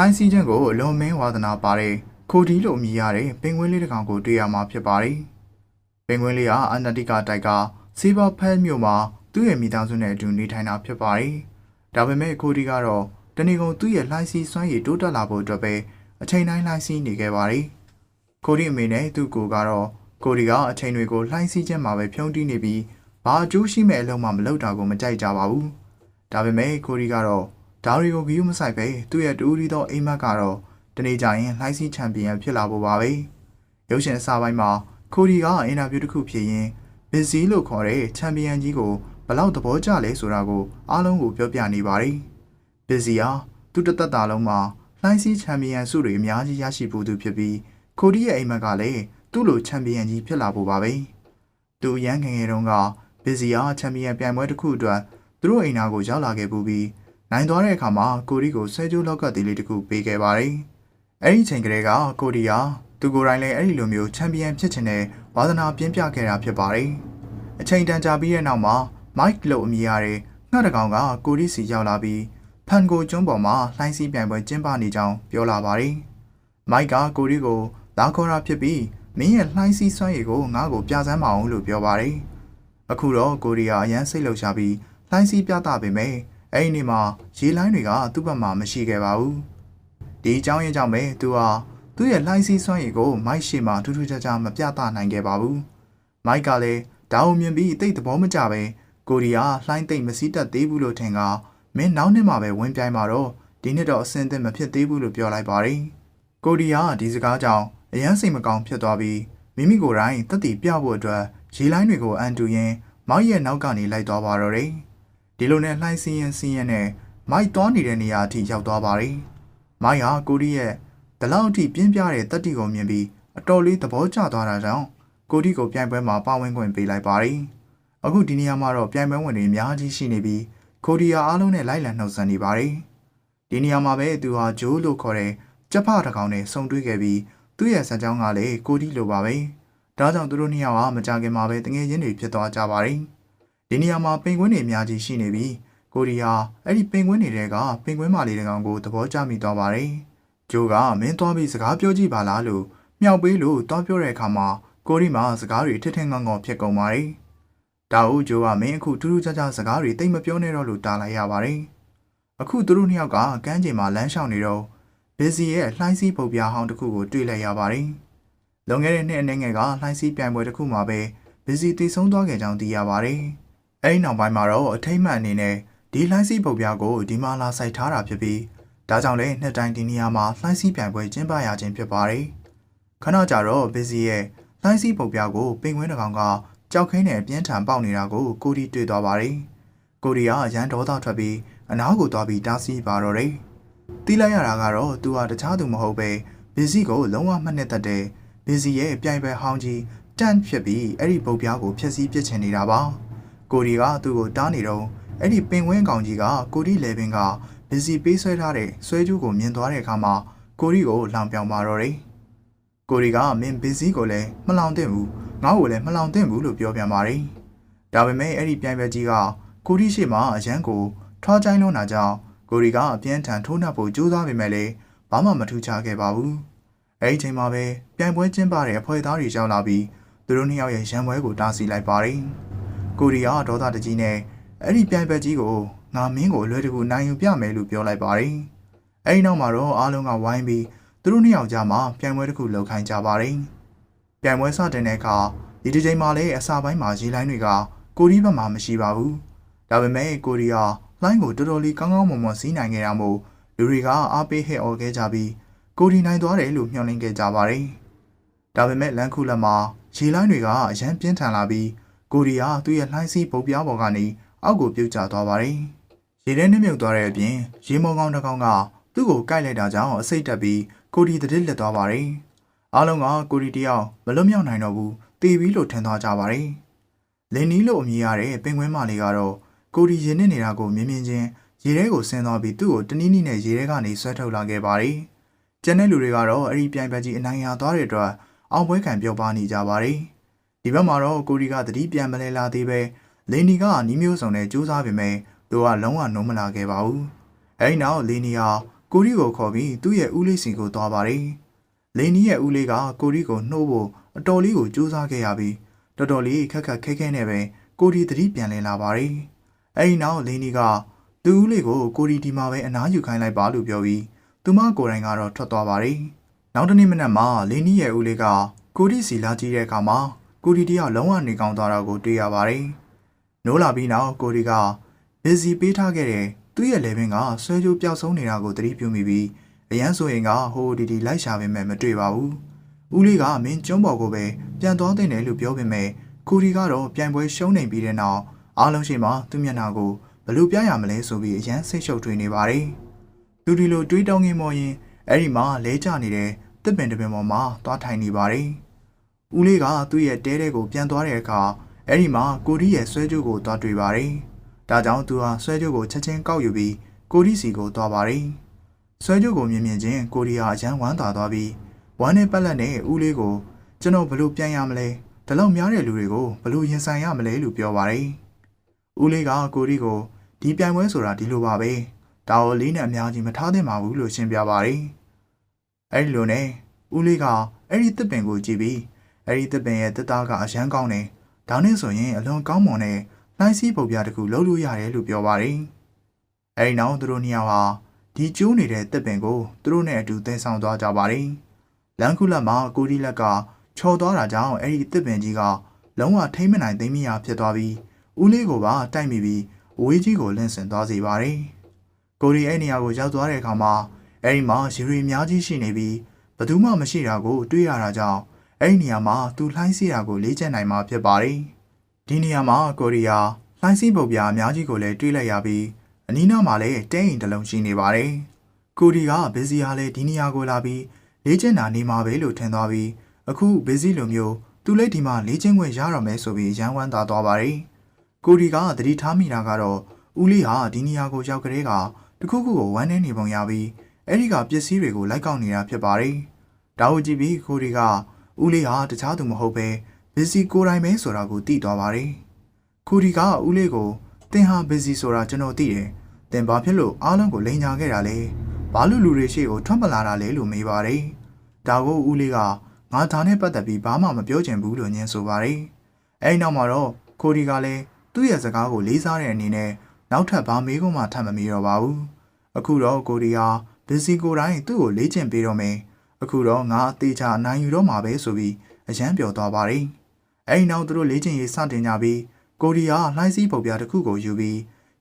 လှိုင်းစည်းခြင်းကိုအလွန်မင်းဝါသနာပါတဲ့ခိုဒီလိုအမည်ရတဲ့ပင်ကွင်းလေးတစ်ကောင်ကိုတွေ့ရမှာဖြစ်ပါတယ်။ပင်ကွင်းလေးဟာအန္တာတိကတိုက်ကစီဘာဖဲမြို့မှာသူ့ရဲ့မိသားစုနဲ့အတူနေထိုင်တာဖြစ်ပါတယ်။ဒါပေမဲ့ခိုဒီကတော့တနေ့ကုန်သူ့ရဲ့လှိုင်းစည်းစွမ်းရည်တိုးတက်လာဖို့အတွက်ပဲအချိန်တိုင်းလှိုင်းစည်းနေခဲ့ပါတယ်။ခိုဒီအမေနဲ့သူ့ကိုကတော့ခိုဒီကအချိန်တွေကိုလှိုင်းစည်းခြင်းမှာပဲဖြုံးတီးနေပြီးဘာအကျိုးရှိမဲ့အလုံးမှမလုပ်တာကိုမကြိုက်ကြပါဘူး။ဒါပေမဲ့ခိုဒီကတော့ဒါရီကိုဂီယူမဆိုင်ပဲသူ့ရဲ့တူရီသောအိမ်မက်ကတော့တနေ့ကျရင်လှိုင်းစီးချန်ပီယံဖြစ်လာဖို့ပါပဲရုပ်ရှင်အစပိုင်းမှာခိုဒီကအင်တာဗျူးတစ်ခုဖြစ်ရင်းဘစ်ဇီလို့ခေါ်တဲ့ချန်ပီယံကြီးကိုဘလောက်သဘောကျလဲဆိုတာကိုအားလုံးကိုပြောပြနေပါတယ်ဘစ်ဇီဟာသူ့တသက်တာလုံးမှာလှိုင်းစီးချန်ပီယံဆုတွေအများကြီးရရှိဖို့သူဖြစ်ပြီးခိုဒီရဲ့အိမ်မက်ကလည်းသူ့လိုချန်ပီယံကြီးဖြစ်လာဖို့ပါပဲသူအရန်ငယ်ငယ်တုန်းကဘစ်ဇီဟာချန်ပီယံပြိုင်ပွဲတစ်ခုအတွက်သူတို့အိမ်သားကိုရောက်လာခဲ့ပူပြီးနိုင်သွားတဲ့အခါမှာကိုဒီကိုဆွဲကြိုးလောက်ကသေးလေးတစ်ခုပေးခဲ့ပါတယ်။အဲ့ဒီချိန်ကလေးကကိုဒီဟာသူကိုယ်တိုင်လည်းအဲ့ဒီလိုမျိုးချန်ပီယံဖြစ်ချင်တဲ့ဝါသနာပြင်းပြခဲ့တာဖြစ်ပါတယ်။အချိန်တန်ကြာပြီးတဲ့နောက်မှာမိုက်လို့အမည်ရတဲ့ငှက်တကောင်ကကိုဒီစီရောက်လာပြီးဖန်ကိုကျွန်းပေါ်မှာလှိုင်းစီးပြိုင်ပွဲကျင်းပနေကြောင်းပြောလာပါတယ်။မိုက်ကကိုဒီကိုလာခေါ်တာဖြစ်ပြီးမင်းရဲ့လှိုင်းစီးစွမ်းရည်ကိုငါ့ကိုပြစမ်းမအောင်လို့ပြောပါတယ်။အခုတော့ကိုဒီဟာအရန်စိတ်လှုပ်ရှားပြီးလှိုင်းစီးပြသပေမဲ့အဲ့ဒီနေ့မှာရေလိုင်းတွေကသူ့ဘက်မှာမရှိခဲ့ပါဘူး။ဒီအကြောင်းရင်းကြောင့်ပဲသူဟာသူ့ရဲ့လှိုင်းစီးစွမ်းရည်ကိုမိုက်ရှေ့မှာထူးထူးခြားခြားမပြသနိုင်ခဲ့ပါဘူး။မိုက်ကလည်းဒါအောင်မြင်ပြီးတိတ်သဘောမကျပဲကိုရီးယားလှိုင်းသိမ့်မစည်းတက်သေးဘူးလို့ထင်ကမင်းနောက်နှစ်မှာပဲဝင်ပြိုင်မှာတော့ဒီနှစ်တော့အဆင်သင့်မဖြစ်သေးဘူးလို့ပြောလိုက်ပါတယ်။ကိုရီးယားဒီစကားကြောင့်အရန်စိတ်မကောင်းဖြစ်သွားပြီးမိမိကိုယ်တိုင်တက်တည်ပြဖို့အတွက်ရေလိုင်းတွေကိုအန်တူရင်းမောက်ရဲ့နောက်ကနေလိုက်သွားပါတော့တယ်။ဒီလိုနဲ့လှိုင်းစင်းရင်နဲ့မိုက်သွားနေတဲ့နေရာအထိရောက်သွားပါတယ်။မိုက်ဟာကိုဒီရဲ့ဒီလောက်အထိပြင်းပြတဲ့တက်တီကိုမြင်ပြီးအတော်လေးသဘောကျသွားတာကြောင့်ကိုဒီကိုပြိုင်ပွဲမှာပါဝင်ခွင့်ပေးလိုက်ပါတယ်။အခုဒီနေရာမှာတော့ပြိုင်ပွဲဝင်တွေအများကြီးရှိနေပြီးကိုဒီဟာအားလုံးနဲ့လိုက်လံနှုတ်ဆက်နေပါတယ်။ဒီနေရာမှာပဲသူဟာဂျိုးလို့ခေါ်တဲ့ကြက်ဖတစ်ကောင်နဲ့ဆုံတွေ့ခဲ့ပြီးသူ့ရဲ့ဇာတ်ကြောင်းကလည်းကိုဒီလိုပါပဲ။ဒါကြောင့်သူတို့နှစ်ယောက်ဟာမကြခင်မှာပဲတငယ်ချင်းတွေဖြစ်သွားကြပါတယ်။ဒီနေရာမှာပင်ကွင်းတွေအများကြီးရှိနေပြီးကိုရီးယားအဲ့ဒီပင်ကွင်းတွေကပင်ကွင်းမာလေးတကောင်ကိုသဘောကျမိသွားပါတယ်။ဂျိုးကမင်းသွားပြီးစကားပြောကြည့်ပါလားလို့မြောက်ပေးလို့တွားပြောတဲ့အခါမှာကိုရီးမှာစကားတွေထထငေါငေါဖြစ်ကုန်ပါတယ်။ဒါဦးဂျိုးကမင်းအခုထူးထူးခြားခြားစကားတွေတိတ်မပြောနဲ့တော့လို့တားလိုက်ရပါတယ်။အခုသူတို့နှစ်ယောက်ကကမ်းခြေမှာလမ်းလျှောက်နေတော့ဘစ်စီရဲ့လှိုင်းစည်းပုတ်ပြားဟောင်းတစ်ခုကိုတွေ့လိုက်ရပါတယ်။လွန်ခဲ့တဲ့နှစ်အနည်းငယ်ကလှိုင်းစည်းပြိုင်ပွဲတစ်ခုမှာပဲဘစ်စီတည်ဆုံးသွားခဲ့ကြောင်းသိရပါတယ်။အဲဒီနောက်ပိုင်းမှာတော့အထိမ့်မှန်အနေနဲ့ဒီလှိုင်းစည်းပုတ်ပြားကိုဒီမှာလာစိုက်ထားတာဖြစ်ပြီးဒါကြောင့်လည်းနှစ်တိုင်းဒီနေရာမှာလှိုင်းစည်းပြိုင်ပွဲကျင်းပရခြင်းဖြစ်ပါတယ်။ခဏကြာတော့ဘစ်စီရဲ့လှိုင်းစည်းပုတ်ပြားကိုပင်ကွင်းတစ်ကောင်ကကြောက်ခင်းနဲ့ပြင်းထန်ပေါက်နေတာကိုကိုဒီတွေ့သွားပါတယ်။ကိုဒီကရန်ဒေါသထွက်ပြီးအနားကိုသွားပြီးတားဆီးပါတော့တယ်။တီးလိုက်ရတာကတော့သူဟာတခြားသူမဟုတ်ပဲဘစ်စီကိုလုံးဝမှတ်နှစ်သက်တဲ့ဘစ်စီရဲ့ပြိုင်ပွဲဟောင်းကြီးတန့်ဖြစ်ပြီးအဲ့ဒီပုတ်ပြားကိုဖျက်ဆီးပစ်ချင်နေတာပါ။ကိုဒီကသူ့ကိုတားနေတော့အဲ့ဒီပင်ဝင်းကောင်ကြီးကကိုဒီလေပင်ကဘစ်စီပေးဆွဲထားတဲ့ဆွဲကြိုးကိုမြင်သွားတဲ့အခါမှာကိုဒီကိုလောင်ပြောင်ပါတော့တယ်။ကိုဒီကမင်းဘစ်စီကိုလည်းမလောင်သင့်ဘူးငါ့ကိုလည်းမလောင်သင့်ဘူးလို့ပြောပြန်ပါတယ်။ဒါပေမဲ့အဲ့ဒီပြိုင်ပွဲကြီးကကိုဒီရှိမှအရန်ကိုထွားချိုင်းလုံးတာကြောင့်ကိုဒီကအပြင်းထန်ထိုးနှက်ဖို့ကြိုးစားပေမဲ့လည်းဘာမှမထူးခြားခဲ့ပါဘူး။အဲ့ဒီချိန်မှာပဲပြိုင်ပွဲကျင်းပတဲ့အဖွဲ့သားတွေရောက်လာပြီးသူတို့နှစ်ယောက်ရဲ့ရန်ပွဲကိုတားဆီးလိုက်ပါတယ်။ကိုဒီကဒေါသတကြီးနဲ့အဲ့ဒီပြိုင်ပွဲကြီးကိုငါမင်းကိုအလွယ်တကူနိုင်ယူပြမယ်လို့ပြောလိုက်ပါတယ်။အဲ့ဒီနောက်မှာတော့အားလုံးကဝိုင်းပြီးသူတို့နှစ်ယောက်ကြားမှာပြိုင်ပွဲတစ်ခုလုပ်ခိုင်းကြပါတယ်။ပြိုင်ပွဲစတင်တဲ့အခါဒီတစ်ချိန်မှာလည်းအစာပိုင်းမှာရေလိုင်းတွေကကိုဒီဘက်မှာမရှိပါဘူး။ဒါပေမဲ့ကိုဒီကလိုင်းကိုတော်တော်လေးကောင်းကောင်းမွန်မွန်စီးနိုင်ခဲ့တာမို့လူတွေကအားပေးဟဲ့အော်ခဲ့ကြပြီးကိုဒီနိုင်သွားတယ်လို့မျှော်လင့်ခဲ့ကြပါတယ်။ဒါပေမဲ့လန်ခုလက်မှာရေလိုင်းတွေကအရန်ပြင်းထန်လာပြီးကိုဒီကသူ့ရဲ့လှိုင်းစီးပုတ်ပြားပေါ်ကနေအောက်ကိုပြုတ်ကျသွားပါတယ်။ရေထဲနှမြုပ်သွားတဲ့အပြင်ရေမောကောင်တစ်ကောင်ကသူ့ကိုကိုက်လိုက်တာကြောင့်အစိတ်တက်ပြီးကိုဒီတတစ်လက်သွားပါတယ်။အားလုံးကကိုဒီတယောက်မလွတ်မြောက်နိုင်တော့ဘူးတေးပြီးလို့ထင်သွားကြပါတယ်။လင်နီးလို့အမည်ရတဲ့ပင်ကွင်းမလေးကတော့ကိုဒီရင်နစ်နေတာကိုမြင်မြင်ချင်းရေထဲကိုဆင်းသွားပြီးသူ့ကိုတနည်းနည်းနဲ့ရေထဲကနေဆွဲထုတ်လာခဲ့ပါတယ်။ကျန်တဲ့လူတွေကတော့အဲ့ဒီပြိုင်ပွဲကြီးအနိုင်ရသွားတဲ့အတွက်အောင်ပွဲခံပြောပါနေကြပါတယ်။ဒီဘက်မှာတော့ကိုဒီကသတိပြန်မလဲလာသေးပဲလင်နီကနီးမျိုးစုံနဲ့စူးစမ်းပေမဲ့သူကလုံးဝနှုံးမလာခဲ့ပါဘူး။အဲဒီနောက်လင်နီဟာ ကိုရီကိုခေါ်ပြီးသူ့ရဲ့ဦးလေးစီကိုသွားပါတယ်။လင်းနီးရဲ့ဦးလေးကကိုရီကိုနှိုးဖို့အတော်လေးကိုကြိုးစားခဲ့ရပြီးတော်တော်လေးခက်ခဲနဲ့ပဲကိုရီသတိပြန်လည်လာပါတယ်။အဲဒီနောက်လင်းနီးကသူ့ဦးလေးကိုကိုရီဒီမှာပဲအနားယူခိုင်းလိုက်ပါလို့ပြောပြီးသူမကိုယ်တိုင်ကတော့ထွက်သွားပါတယ်။နောက်တစ်နေ့မနက်မှာလင်းနီးရဲ့ဦးလေးကကိုရီစီလာကြည့်တဲ့အခါမှာကိုရီတယောက်လုံးဝနေကောင်းသွားတာကိုတွေ့ရပါတယ်။နိုးလာပြီးနောက်ကိုရီကဘီဇီပေးထားခဲ့တဲ့သူ့ရဲ့လေပင်ကဆွဲကြိုးပျောက်ဆုံးနေတာကိုသတိပြုမိပြီးအရန်ဆိုရင်ကဟိုဒီလိုက်ရှာပေမဲ့မတွေ့ပါဘူး။ဦးလေးကမင်းကျွန်းပေါ်ကိုပဲပြန်သွားတဲ့နယ်လို့ပြောပေမဲ့ကိုရီကတော့ပြိုင်ပွဲရှုံးနေပြီးတဲ့နောက်အားလုံးရှိမှသူ့မျက်နှာကိုဘယ်လိုပြရမလဲဆိုပြီးအရန်စိတ်ရှုပ်ထွေးနေပါတယ်။သူဒီလိုတွေးတောင်းငင်မော်ရင်အဲ့ဒီမှာလဲကျနေတဲ့တစ်ပင်တစ်ပင်ပေါ်မှာသွားထိုင်နေပါတယ်။ဦးလေးကသူ့ရဲ့တဲတဲကိုပြန်သွားတဲ့အခါအဲ့ဒီမှာကိုရီရဲ့ဆွဲကြိုးကိုသွားတွေ့ပါတယ်။ဒါကြောင့်သူဟာဆွဲကြိုးကိုချက်ချင်းကောက်ယူပြီးကိုရီစီကိုသွားပါတယ်။ဆွဲကြိုးကိုမြင်ချင်းကိုရီဟာအရန်ဝမ်းသာသွားပြီးဝမ်းနဲ့ပတ်လက်နဲ့ဦးလေးကိုကျွန်တော်ဘလို့ပြန်ရမလဲဒီလောက်များတဲ့လူတွေကိုဘလို့ရင်ဆိုင်ရမလဲလို့ပြောပါတယ်။ဦးလေးကကိုရီကိုဒီပြိုင်ပွဲဆိုတာဒီလိုပါပဲ။ဒါကိုလေးနဲ့အများကြီးမထားသင့်ပါဘူးလို့ရှင်းပြပါတယ်။အဲ့ဒီလိုနဲ့ဦးလေးကအဲ့ဒီတစ်ပင်ကိုကြည့်ပြီးအဲ့ဒီတစ်ပင်ရဲ့တစ်သားကအရန်ကောင်းတယ်။ဒါနဲ့ဆိုရင်အလွန်ကောင်းမွန်တဲ့နှိုင်းစည်းပုံပြတစ်ခုလုပ်လို့ရတယ်လို့ပြောပါတယ်။အဲ့ဒီနောက်သူတို့နှစ်ယောက်ဟာဒီကျိုးနေတဲ့တစ်ပင်ကိုသူတို့နဲ့အတူသဲဆောင်သွားကြပါတယ်။လမ်းခုလက်မှာကိုရီလက်ကချော်သွားတာကြောင့်အဲ့ဒီတစ်ပင်ကြီးကလုံးဝထိမ့်မနိုင်သိမ်းမရဖြစ်သွားပြီးဦးလေးကိုပါတိုက်မိပြီးအဝေးကြီးကိုလင့်ဆင်သွားစေပါတယ်။ကိုရီအဲ့နေရာကိုရောက်သွားတဲ့အခါမှာအဲ့ဒီမှာရေရီအများကြီးရှိနေပြီးဘယ်သူမှမရှိတာကိုတွေ့ရတာကြောင့်အဲ့ဒီနေရာမှာသူလှိုင်းစီးတာကိုလေ့ကျင့်နိုင်မှာဖြစ်ပါတယ်။ဒီနေရာမှာကိုရီယာလှိုင်းစီးပုံပြအများကြီးကိုလည်းတွေ့လိုက်ရပြီးအနီးနားမှာလည်းတဲအိမ်တစ်လုံးရှိနေပါတယ်။ကိုရီကဘီဇီဟာလည်းဒီနေရာကိုလာပြီးလေ့ကျင့်တာနေမှာပဲလို့ထင်သွားပြီးအခုဘီဇီလိုမျိုးသူလည်းဒီမှာလေ့ကျင့်ခွင့်ရတော့မယ်ဆိုပြီးရန်ဝမ်းသာသွားပါတယ်။ကိုရီကသတိထားမိတာကတော့ဦးလေးဟာဒီနေရာကိုရောက်ကြတဲ့ကတခုခုကိုဝမ်းနေနေပုံရပြီးအဲ့ဒီကပစ္စည်းတွေကိုလိုက်ကောက်နေတာဖြစ်ပါတယ်။ဒါကိုကြည့်ပြီးကိုရီကဦးလေးဟာတခြားသူမဟုတ်ပဲဘီဇီကိုယ်တိုင်ပဲဆိုတာကိုသိသွားပါတယ်။ကိုရီကဦးလေးကိုတင်ဟာဘီဇီဆိုတာကျွန်တော်သိတယ်။တင်ဘာဖြစ်လို့အားလုံးကိုလိန်ညာခဲ့တာလဲ။ဘာလို့လူတွေရှေ့ကိုထွက်မလာတာလဲလို့မေးပါတယ်။ဒါကိုဦးလေးကငါဒါနဲ့ပတ်သက်ပြီးဘာမှမပြောချင်ဘူးလို့ညင်းဆိုပါတယ်။အဲဒီနောက်မှာတော့ကိုရီကလည်းသူ့ရဲ့စကားကိုလေးစားတဲ့အနေနဲ့နောက်ထပ်ဘာမေးခွန်းမှထပ်မမေးတော့ပါဘူး။အခုတော့ကိုရီဟာဘီဇီကိုတိုင်းသူ့ကိုလေ့ကျင့်ပေးတော့မယ်။အခုတော့ငါအသေးချာနိုင်ယူတော့မှာပဲဆိုပြီးအရန်ပြောသွားပါတယ်။အဲဒီနောက်သူတို့လေ့ကျင့်ရေးစတင်ကြပြီးကိုရီဟာလှိုင်းစည်းပုံပြတစ်ခုကိုယူပြီ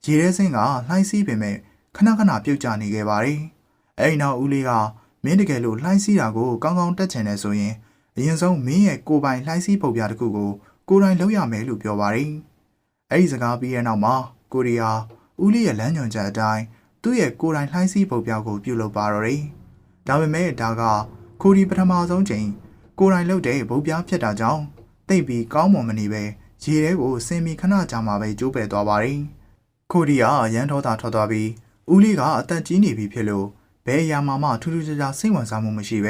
းရေထဲဆင်းကလှိုင်းစည်းပင်မဲ့ခဏပြုတ်ကျနေခဲ့ပါတယ်။အဲဒီနောက်ဦးလေးကမင်းတကယ်လို့လှိုင်းစည်းတာကိုကောင်းကောင်းတက်ချင်တယ်ဆိုရင်အရင်ဆုံးမင်းရဲ့ကိုပိုင်လှိုင်းစည်းပုံပြတစ်ခုကိုကိုယ်တိုင်လုပ်ရမယ်လို့ပြောပါတယ်။အဲဒီစကားပြီးတဲ့နောက်မှာကိုရီဟာဦးလေးရဲ့လမ်းညွှန်ချက်အတိုင်းသူ့ရဲ့ကိုယ်တိုင်လှိုင်းစည်းပုံပြကိုပြုလုပ်ပါတော့တယ်။ဒါပေမဲ့ဒါကကိုရီပထမဆုံးချိန်ကိုယ်တိုင်လုပ်တဲ့ဗုတ်ပြားဖြစ်တာကြောင့်တိတ်ပြီးကောင်းမွန်မနေပဲရေထဲကိုဆင်းပြီးခဏကြာမှပဲကျိုးပယ်သွားပါတယ်။ကိုရီကရန်ထောတာထွက်သွားပြီးဦးလေးကအသက်ကြီးနေပြီဖြစ်လို့ဘယ်အရာမှထူးထူးခြားခြားစိတ်ဝင်စားမှုမရှိပဲ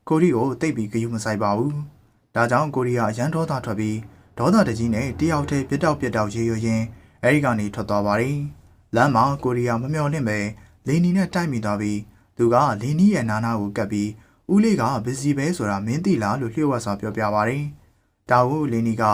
ကိုရီကိုတိတ်ပြီးဂရုမစိုက်ပါဘူး။ဒါကြောင့်ကိုရီကရန်ထောတာထွက်ပြီးဒေါသတကြီးနဲ့တယောက်တည်းပြတောက်ရေရွရင်းအဲဒီကနေထွက်သွားပါတယ်။လမ်းမှာကိုရီကမမျှော်လင့်ပဲလီနီနဲ့တိုက်မိသွားပြီးသူကလီနီရဲ့နာနာကိုကပ်ပြီးဦးလေးကဘီဇီပဲဆိုတာမင်းသိလားလို့လျှို့ဝှက်စွာပြောပြပါတယ်။ဒါကိုလီနီက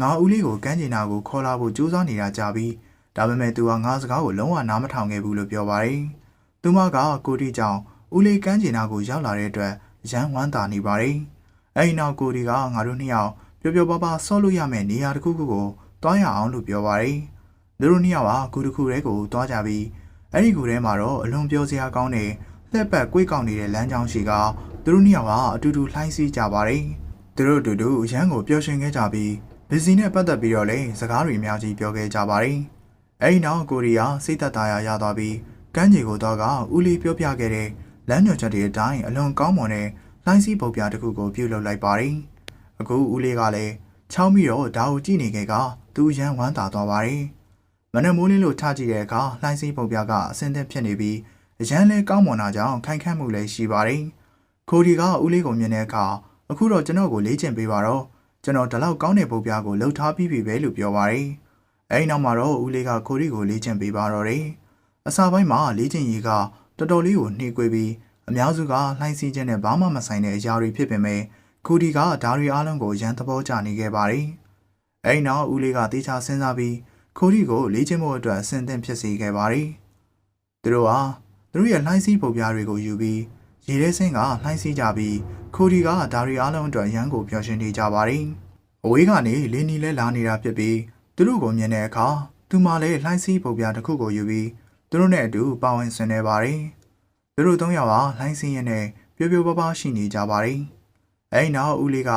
ငါဦးလေးကိုကမ်းကျင်နာကိုခေါ်လာဖို့ကြိုးစားနေတာကြပြီးဒါပေမဲ့သူကငါစကားကိုလုံးဝနားမထောင်ခဲ့ဘူးလို့ပြောပါတယ်။သူမကကိုတီကြောင့်ဦးလေးကမ်းကျင်နာကိုရောက်လာတဲ့အတွက်ရန်ဝမ်းသာနေပါတယ်။အဲဒီနောက်ကိုတီကငါတို့နှစ်ယောက်ပျော်ပျော်ပါပါဆော့လို့ရမယ့်နေရာတစ်ခုခုကိုတွားရအောင်လို့ပြောပါတယ်။သူတို့နှစ်ယောက်ကကူတစ်ခုတည်းကိုတွားကြပြီးအဲဒီကူထဲမှာတော့အလွန်ပြောစရာကောင်းတဲ့လှက်ပတ်ကွေးကောက်နေတဲ့လမ်းကြောင်းရှိကသူတို့နှစ်ယောက်ကအတူတူလှိုင်းစီးကြပါတယ်။သူတို့အတူတူရန်ကိုပျော်ရွှင်ခဲ့ကြပြီးဘီဇီနဲ့ပတ်သက်ပြီးတော့လည်းစကားတွေအများကြီးပြောခဲ့ကြပါတယ်။အဲဒီနောက်ကိုရီးယားစိတ်သက်သာရာရသွားပြီးကမ်းခြေကိုတော့ကဦးလေးပြောပြခဲ့တဲ့လမ်းညွှန်ချက်တွေအတိုင်းအလွန်ကောင်းမွန်တဲ့လှိုင်းစီးပုံပြတစ်ခုကိုပြုလုပ်လိုက်ပါတယ်။အခုဦးလေးကလည်းချောင်းပြီးတော့ဒါကိုကြည့်နေခဲ့ကသူရန်ဝမ်းသာသွားပါတယ်။မနက်မိုးလင်းလို့ထားကြည့်တဲ့အခါလှိုင်းစီးပုံပြကအဆင်သင့်ဖြစ်နေပြီးအရန်လည်းကောင်းမွန်တာကြောင့်ခိုင်ခန့်မှုလည်းရှိပါတယ်။ကိုရီကဦးလေးကိုမြင်တဲ့အခါအခုတော့ကျွန်တော်ကိုလေ့ကျင့်ပေးပါတော့ကျွန်တော်ဒီလောက်ကောင်းတဲ့ပုံပြကိုလှုပ်ထားပြီးပြီပဲလို့ပြောပါတယ်။အဲဒီနောက်မှာတော့ဦးလေးကကိုရီကိုလေ့ကျင့်ပေးပါတော့တယ်။အစာပိုင်းမှာလေ့ကျင့်ရေးက တော်တော်လေးကိုနှေးကွေးပြီးအများစုကလှိုင်းစီးခြင်းနဲ့ဘာမှမဆိုင်တဲ့အရာတွေဖြစ်ပေမဲ့ကိုဒီကဒါတွေအားလုံးကိုရန်သဘောကျနေခဲ့ပါတယ်။အဲဒီနောက်ဦးလေးကတေချာစဉ်းစားပြီးခိုဒီကိုလေ့ကျင့်ဖို့အတွက်အဆင်သင့်ဖြစ်စေခဲ့ပါတယ်။သူတို့ရဲ့လှိုင်းစီးပုံပြားတွေကိုယူပြီးရေထဲဆင်းကလှိုင်းစီးကြပြီးခိုဒီကဒါတွေအားလုံးအတွက်ရန်ကိုပျော်ရွှင်နေကြပါတယ်။အဝေးကနေလင်းနီလဲလာနေတာဖြစ်ပြီးသူတို့ကိုမြင်တဲ့အခါသူမှလည်းလှိုင်းစီးပုံပြားတစ်ခုကိုယူပြီးသူတို့နဲ့အတူပါဝင်ဆင်နေပါတယ်။သူတို့၃ယောက်ဟာလှိုင်းစီးရင်းနဲ့ပျော်ပျော်ပါးပါးရှိနေကြပါတယ်။အဲဒီနောက်ဦးလေးက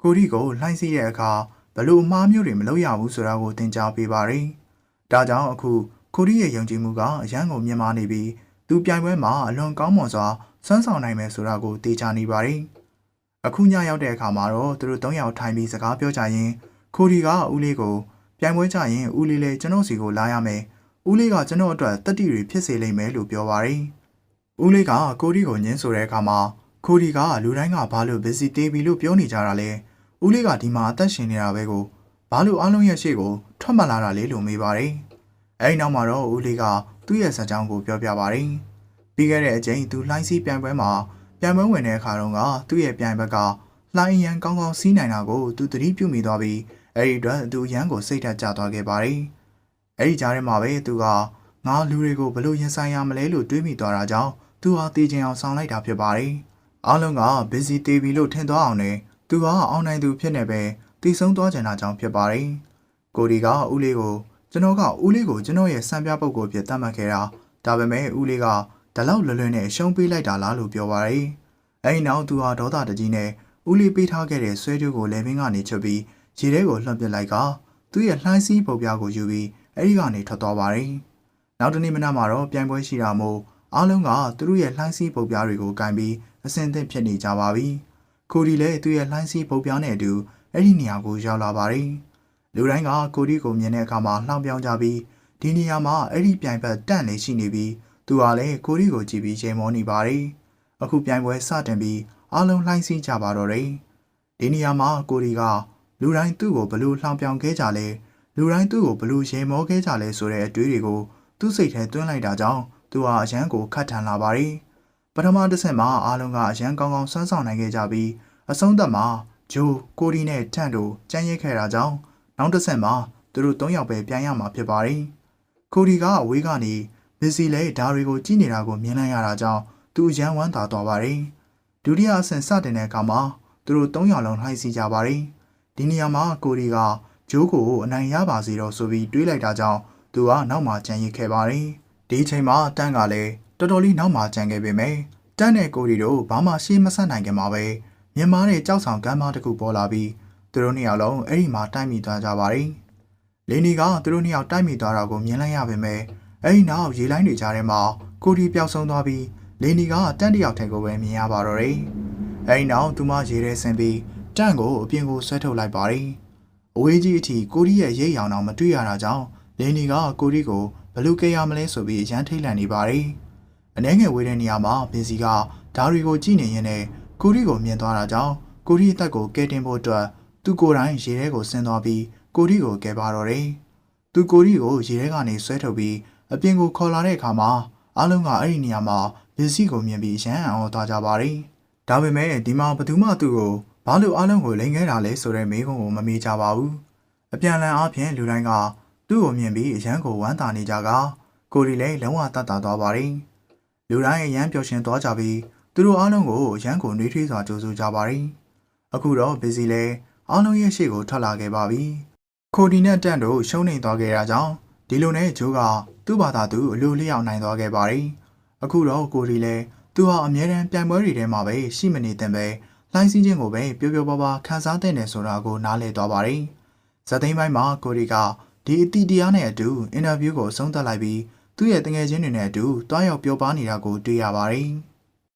ကိုဒီကိုလှိုင်းစီးတဲ့အခါဘလို့အမှားမျိုးတွေမလုပ်ရဘူးဆိုတာကိုသင်ကြားပေးပါတယ်။ဒါကြောင့်အခုကိုဒီရဲ့ယုံကြည်မှုကအရန်ကိုမြင်မာနေပြီးသူပြိုင်ပွဲမှာအလွန်ကောင်းမွန်စွာစွမ်းဆောင်နိုင်မယ်ဆိုတာကိုသိချနေပါတယ်။အခုညရောက်တဲ့အခါမှာတော့သူတို့၃ယောက်ထိုင်ပြီးစကားပြောကြရင်ကိုဒီကဦးလေးကိုပြိုင်ပွဲကြရင်ဦးလေးလည်းကျွန်တော်စီကိုလာရမယ်။ဦးလေးကကျွန်တော်အတွက်တက်တီတွေဖြစ်စေလိမ့်မယ်လို့ပြောပါတယ်။ဦးလေးကကိုဒီကိုညင်းဆိုတဲ့အခါမှာကိုဒီကလူတိုင်းကဘာလို့ busy တေးပြီလို့ပြောနေကြတာလဲ။ဦးလေးကဒီမှာအသက်ရှင်နေတာပဲကိုဘာလို့အားလုံးရဲ့ရှေ့ကိုထွက်မလာတာလဲလို့မေးပါတယ်။အဲဒီနောက်မှာတော့ဦးလေးကသူ့ရဲ့ဇာတ်ကြောင်းကိုပြောပြပါတယ်။ပြီးခဲ့တဲ့အချိန်သူလှိုင်းစီးပြိုင်ပွဲမှာပြိုင်ပွဲဝင်တဲ့အခါတုန်းကသူ့ရဲ့ပြိုင်ဘက်ကလှိုင်းရန်ကောင်းကောင်းစီးနိုင်တာကိုသူသတိပြုမိသွားပြီးအဲဒီအတွက်သူရန်ကိုစိတ်ထက်ကျသွားခဲ့ပါတယ်။အဲဒီကြားထဲမှာပဲသူကငါလူတွေကိုဘလို့ရင်ဆိုင်ရမလဲလို့တွေးမိသွားတာကြောင့်သူဟာတေးချင်အောင်ဆောင်လိုက်တာဖြစ်ပါတယ်။အားလုံးက busy တေးပြီလို့ထင်သွားအောင်နဲ့သူကအောင်နိုင်သူဖြစ်နေပဲတည်ဆုံးသွားကြတာကြောင့်ဖြစ်ပါတယ်။ကိုဒီကဦးလေးကိုကျွန်တော်ရဲ့စံပြပုဂ္ဂိုလ်ဖြစ်သတ်မှတ်ခဲ့တာဒါပေမဲ့ဦးလေးကဒါလောက်လွယ်လွယ်နဲ့ရှုံးပေးလိုက်တာလားလို့ပြောပါတယ်။အဲဒီနောက်သူဟာဒေါသတကြီးနဲ့ဦးလေးပေးထားခဲ့တဲ့ဆွဲကြိုးကိုလေပင်ကနေချုပ်ပြီးရေထဲကိုလှောင်ပစ်လိုက်ကသူ့ရဲ့လှိုင်းစီးပုံပြားကိုယူပြီးအဲဒီကနေထွက်သွားပါတယ်။နောက်တနေ့မနက်မှာတော့ပြိုင်ပွဲရှိတာမို့အားလုံးကသူတို့ရဲ့လှိုင်းစီးပုံပြားတွေကိုကင်ပြီးအဆင်သင့်ဖြစ်နေကြပါပြီ။ကိုဒီလည်းသူ့ရဲ့လှိုင်းစီးပုံပြားနဲ့အတူအဲ့ဒီနေရာကိုရောက်လာပါတယ်။လူတိုင်းကကိုဒီကိုမြင်တဲ့အခါမှာလှောင်ပြောင်းကြပြီးဒီနေရာမှာအဲ့ဒီပြိုင်ဘက်တန့်နေရှိနေပြီးသူကလည်းကိုဒီကိုကြည့်ပြီးရေမောနေပါတယ်။အခုပြိုင်ပွဲစတင်ပြီးအားလုံးလှိုင်းစီးကြပါတော့တယ်။ဒီနေရာမှာကိုဒီကလူတိုင်းသူ့ကိုဘလို့လှောင်ပြောင်းခဲ့ကြလဲလူတိုင်းသူ့ကိုဘလို့ရေမောခဲ့ကြလဲဆိုတဲ့အတွေးတွေကိုသူ့စိတ်ထဲသွင်းလိုက်တာကြောင့်သူဟာအရန်ကိုခတ်ထန်လာပါတယ်။ပထမတစ်ဆက်မှာအားလုံးကအရန်ကောင်းကောင်းစွမ်းဆောင်နိုင်ခဲ့ကြပြီးအဆုံးသတ်မှာဂျိုးကိုဒီနဲ့တန့်တို့ကြမ်းရိတ်ခဲ့တာကြောင့်နောက်တစ်ဆက်မှာသူတို့၃ယောက်ပဲပြန်ရမှာဖြစ်ပါတယ်။ကိုဒီကအဝေးကနေမစ္စည်းလဲဓာတွေကိုကြည့်နေတာကိုမြင်လိုက်ရတာကြောင့်သူအရန်ဝမ်းသာသွားပါတယ်။ဒုတိယအဆင့်စတင်တဲ့အခါမှာသူတို့၃ယောက်လုံးလှိုင်းစီကြပါတယ်။ဒီနေရာမှာကိုဒီကဂျိုးကိုအနိုင်ရပါစေတော့ဆိုပြီးတွေးလိုက်တာကြောင့်သူကနောက်မှကြံရစ်ခဲ့ပါတယ်။ဒီအချိန်မှာတန့်ကလည်းတော်တော်လေးနောက်မှကြံခဲ့ပေမဲ့တန့်နဲ့ကိုဒီတို့ဘာမှရှေ့မဆက်နိုင်ခင်မှာပဲမြန်မာတဲ့ကြောက်ဆောင်ကမ်းမတစ်ခုပေါ်လာပြီးသူတို့နှစ်ယောက်လုံးအဲ့ဒီမှာတိုက်မိသွားကြပါတယ်။လင်းနီကသူတို့နှစ်ယောက်တိုက်မိသွားတာကိုမြင်လိုက်ရပေမဲ့အဲ့ဒီနောက်ရေလိုင်းတွေကြားထဲမှာကိုဒီပျောက်ဆုံးသွားပြီးလင်းနီကတန့်တယောက်ထဲကိုပဲမြင်ရပါတော့တယ်။အဲ့ဒီနောက်သူမရေထဲဆင်းပြီးတန့်ကိုအပြင်ကိုဆွဲထုတ်လိုက်ပါတယ်။အဝေးကြီးအထိကိုဒီရဲ့ရိတ်ရောင်တော့မတွေ့ရတာကြောင့်လင်းနီကကိုဒီကိုဘလူကဲရမလဲဆိုပြီးအရန်ထိတ်လန့်နေပါတယ်။အနှဲငယ်ဝေးတဲ့နေရာမှာပင်စီကဓာရီကိုကြည့်နေရင်းနဲ့ကိုဒီကိုမြင်သွားတာကြောင့်ကိုဒီအသက်ကိုကဲတင်ဖို့အတွက်သူကိုယ်တိုင်ရေထဲကိုဆင်းသွားပြီးကိုဒီကိုကဲပါတော့တယ်။သူကိုဒီကိုရေထဲကနေဆွဲထုတ်ပြီးအပြင်ကိုခေါ်လာတဲ့အခါမှာအားလုံးကအဲ့ဒီနေရာမှာပင်စီကိုမြင်ပြီးရမ်းအောင်သွားကြပါတယ်။ဒါပေမဲ့ဒီမှာဘသူမှသူ့ကိုဘာလို့အားလုံးကိုလိန်ခဲတာလဲဆိုတဲ့မေးခွန်းကိုမမေးကြပါဘူး။အပြန်လန်အားဖြင့်လူတိုင်းကသူ့ကိုမြင်ပြီးအရန်ကိုဝမ်းသာနေကြကကိုဒီလည်းလုံးဝတတ်တာသွားပါတယ်။လူတိုင်းအရန်ပျော်ရွှင်သွားကြပြီးသူတို့အားလုံးကိုအရန်ကိုနှွေးထွေးစွာကြိုဆိုကြပါတယ်။အခုတော့ဘီစီလည်းအားလုံးရဲ့ရှေ့ကိုထွက်လာခဲ့ပါပြီ။ကိုဒီနဲ့တန့်တို့ရှုံးနေသွားခဲ့တာကြောင့်ဒီလိုနဲ့ဂျိုးကသူ့ဘာသာသူအလိုလျောက်နိုင်သွားခဲ့ပါတယ်။အခုတော့ကိုဒီလည်းသူဟာအမြဲတမ်းပြိုင်ပွဲတွေထဲမှာပဲရှိမနေတဲ့ပဲလှိုင်းစည်းခြင်းကိုပဲပျော်ပျော်ပါးပါးခံစားတဲ့တယ်ဆိုတာကိုနားလည်သွားပါတယ်။ဇာသိမ်းပိုင်းမှာကိုဒီကဒီအတီတရားနဲ့အတူအင်တာဗျူးကိုအဆုံးသတ်လိုက်ပြီးသူ့ရဲ့တငယ်ချင်းတွေနဲ့အတူတွားရောက်ပြောပါနေတာကိုတွေ့ရပါတယ်။